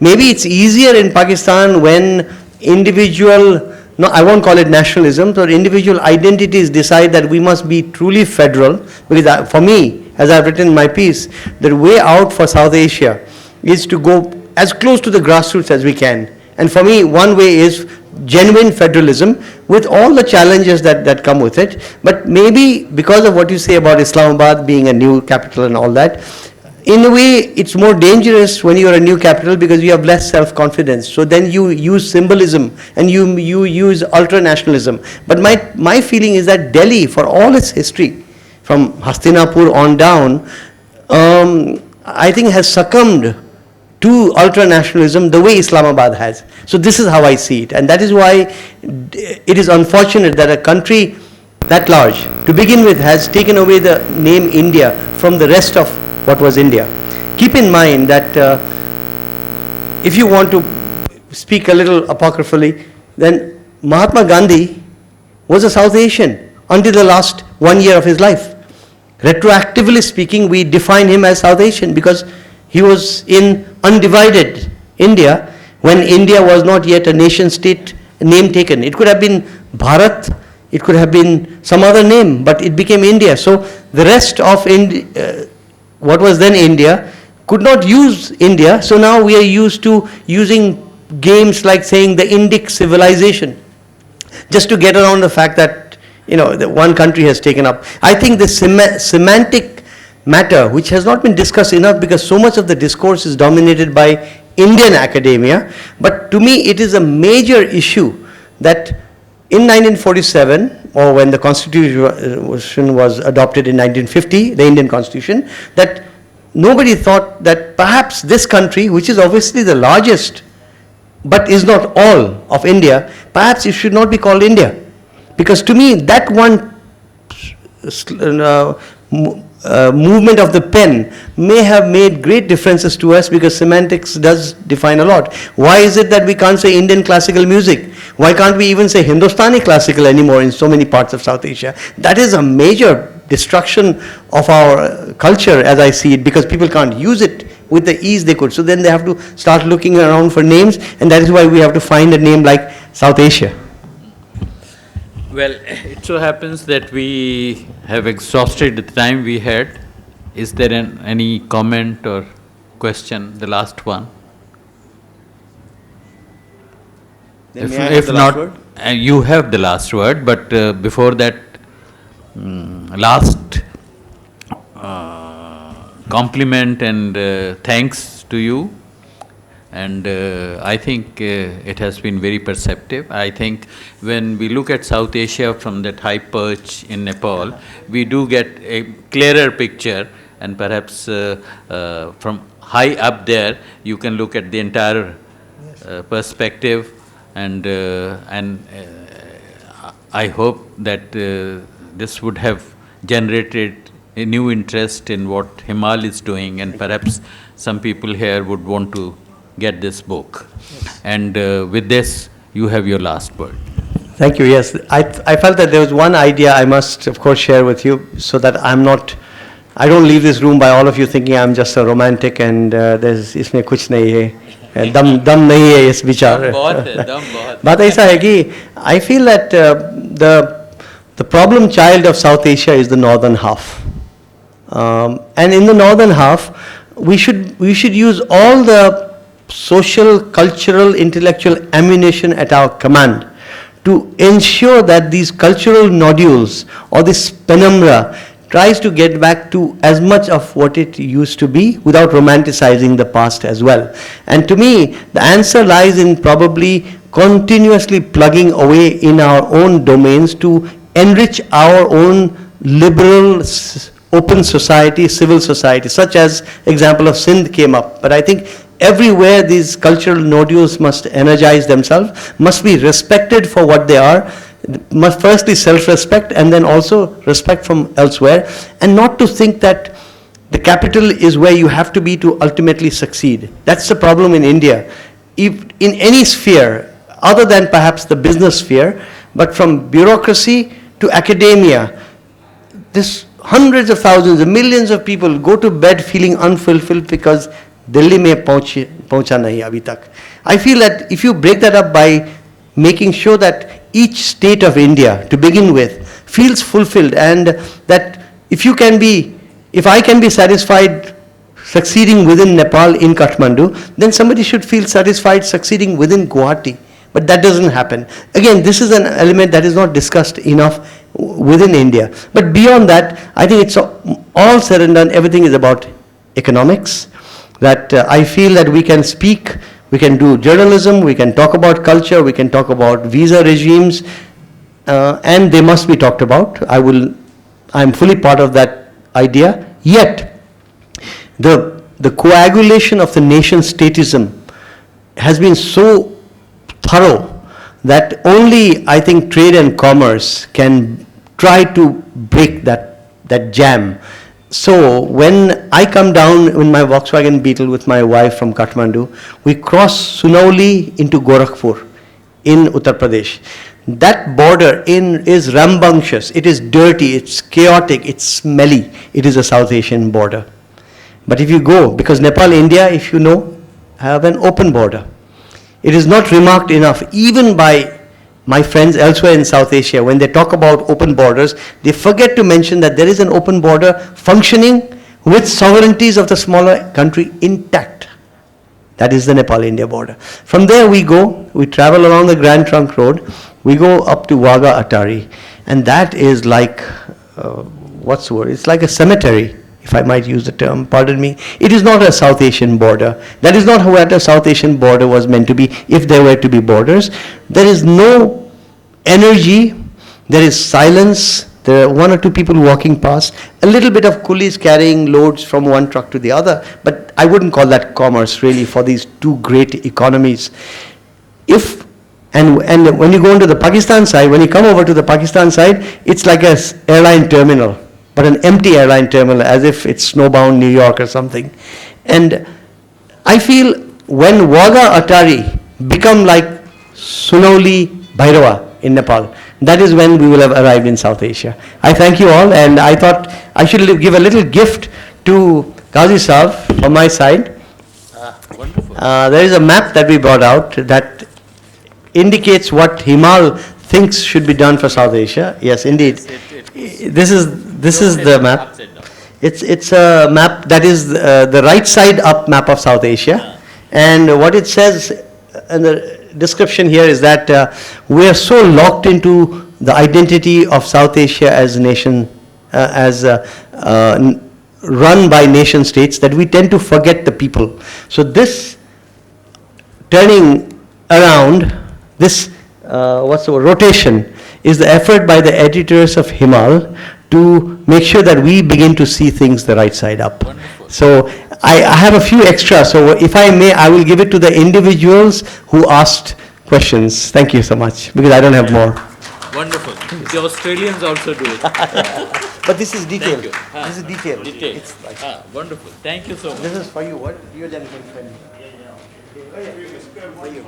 maybe it's easier in Pakistan when individual, no, I won't call it nationalism, but individual identities decide that we must be truly federal. Because for me, as I've written in my piece, the way out for South Asia is to go as close to the grassroots as we can. And for me, one way is genuine federalism with all the challenges that come with it. But maybe because of what you say about Islamabad being a new capital and all that, in a way, it's more dangerous when you're a new capital because you have less self-confidence. So then you use symbolism and you use ultra-nationalism. But my feeling is that Delhi, for all its history, from Hastinapur on down, I think has succumbed to ultra-nationalism the way Islamabad has. So this is how I see it. And that is why it is unfortunate that a country that large, to begin with, has taken away the name India from the rest of what was India. Keep in mind that if you want to speak a little apocryphally, then Mahatma Gandhi was a South Asian until the last 1 year of his life. Retroactively speaking, we define him as South Asian because he was in undivided India when India was not yet a nation state name taken. It could have been Bharat, it could have been some other name, but it became India. So the rest of what was then India could not use India. So now we are used to using games like saying the Indic civilization, just to get around the fact that the one country has taken up. I think the semantic matter, which has not been discussed enough because so much of the discourse is dominated by Indian academia, but to me it is a major issue that in 1947, or when the Constitution was adopted in 1950, the Indian Constitution, that nobody thought that perhaps this country, which is obviously the largest, but is not all of India, perhaps it should not be called India. Because to me, that one movement of the pen may have made great differences to us because semantics does define a lot. Why is it that we can't say Indian classical music? Why can't we even say Hindustani classical anymore in so many parts of South Asia? That is a major destruction of our culture as I see it, because people can't use it with the ease they could. So then they have to start looking around for names, and that is why we have to find a name like South Asia. Well, it so happens that we have exhausted the time we had. Is there any comment or question, the last one? Then may I have the last word? You have the last word, but before that, last compliment and thanks to you. And I think it has been very perceptive. I think when we look at South Asia from that high perch in Nepal, we do get a clearer picture, and perhaps from high up there, you can look at the entire perspective, and I hope that this would have generated a new interest in what Himal is doing, and perhaps some people here would want to get this book. Yes. And with this, you have your last word. Thank you. Yes, I felt that there was one idea I must, of course, share with you, so that I don't leave this room by all of you thinking I'm just a romantic and there's इसमें कुछ नहीं है, दम नहीं है इस विचार. बात ऐसा है कि I feel that the problem child of South Asia is the northern half, and in the northern half we should use all the social, cultural, intellectual ammunition at our command to ensure that these cultural nodules or this penumbra tries to get back to as much of what it used to be without romanticizing the past as well. And to me, the answer lies in probably continuously plugging away in our own domains to enrich our own liberal, open society, civil society, such as example of Sindh came up. But I think everywhere these cultural nodules must energize themselves, must be respected for what they are, must firstly self-respect and then also respect from elsewhere, and not to think that the capital is where you have to be to ultimately succeed. That's the problem in India. If in any sphere, other than perhaps the business sphere, but from bureaucracy to academia, this hundreds of thousands, millions of people go to bed feeling unfulfilled because Delhi mein pahuncha nahi abhi tak. I feel that if you break that up by making sure that each state of India, to begin with, feels fulfilled, and that if I can be satisfied succeeding within Nepal in Kathmandu, then somebody should feel satisfied succeeding within Guwahati. But that doesn't happen. Again, this is an element that is not discussed enough within India. But beyond that, I think it's all said and done, everything is about economics. That I feel that we can speak, we can do journalism, we can talk about culture, we can talk about visa regimes, and they must be talked about. I'm fully part of that idea. Yet, the coagulation of the nation statism has been so thorough that only, I think, trade and commerce can try to break that jam. So when I come down in my Volkswagen Beetle with my wife from Kathmandu, we cross Sunauli into Gorakhpur in Uttar Pradesh. That border is rambunctious, it is dirty, it's chaotic, it's smelly. It is a South Asian border. But if you go, because Nepal, India, if you know, have an open border. It is not remarked enough, even by my friends elsewhere in South Asia. When they talk about open borders, they forget to mention that there is an open border functioning with sovereignties of the smaller country intact. That is the Nepal-India border. From there we travel along the Grand Trunk Road, we go up to Wagah Atari, and that is like, what's the word? It's like a cemetery, if I might use the term, pardon me. It is not a South Asian border. That is not what a South Asian border was meant to be, if there were to be borders. There is no energy, there is silence, there are one or two people walking past, a little bit of coolies carrying loads from one truck to the other, but I wouldn't call that commerce really for these two great economies. And when you go into the Pakistan side, when you come over to the Pakistan side, it's like an airline terminal, but an empty airline terminal, as if it's snowbound New York or something. And I feel when Wagah Atari become like Sunauli Bhairava in Nepal, that is when we will have arrived in South Asia. I thank you all, and I thought I should give a little gift to Qazi Saab from my side. Wonderful. There is a map that we brought out that indicates what Himal thinks should be done for South Asia. Yes, indeed. This is the map. It's a map that is the right side up map of South Asia. And what it says in the description here is that we are so locked into the identity of South Asia as a nation, run by nation states, that we tend to forget the people. So this turning around, this rotation, is the effort by the editors of Himal to make sure that we begin to see things the right side up. Wonderful. So I have a few extra, so if I may, I will give it to the individuals who asked questions. Thank you so much, because I don't have more. Wonderful. The Australians also do it. But this is detailed. Thank you. This is detailed. Detail. It's like, Wonderful. Thank you so much. this is for you. What your gentleman friend? For you.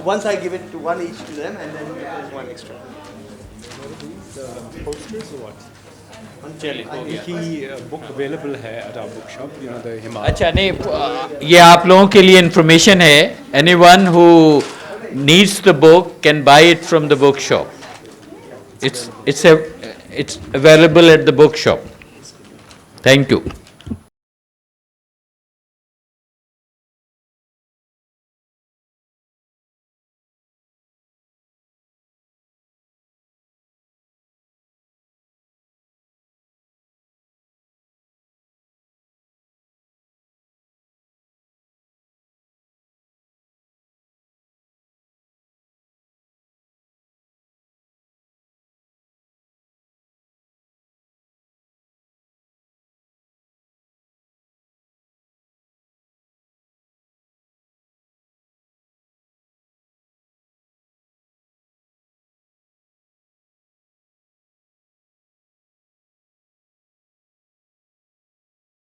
Once I give it to one each to them, and then there's one extra. Posters or what? चलिए हो गया। एक ही book available है at our bookshop, you know, the Himalaya. अच्छा नहीं ये आप लोगों के लिए information है, anyone who needs the book can buy it from the bookshop. It's available at the bookshop. Thank you.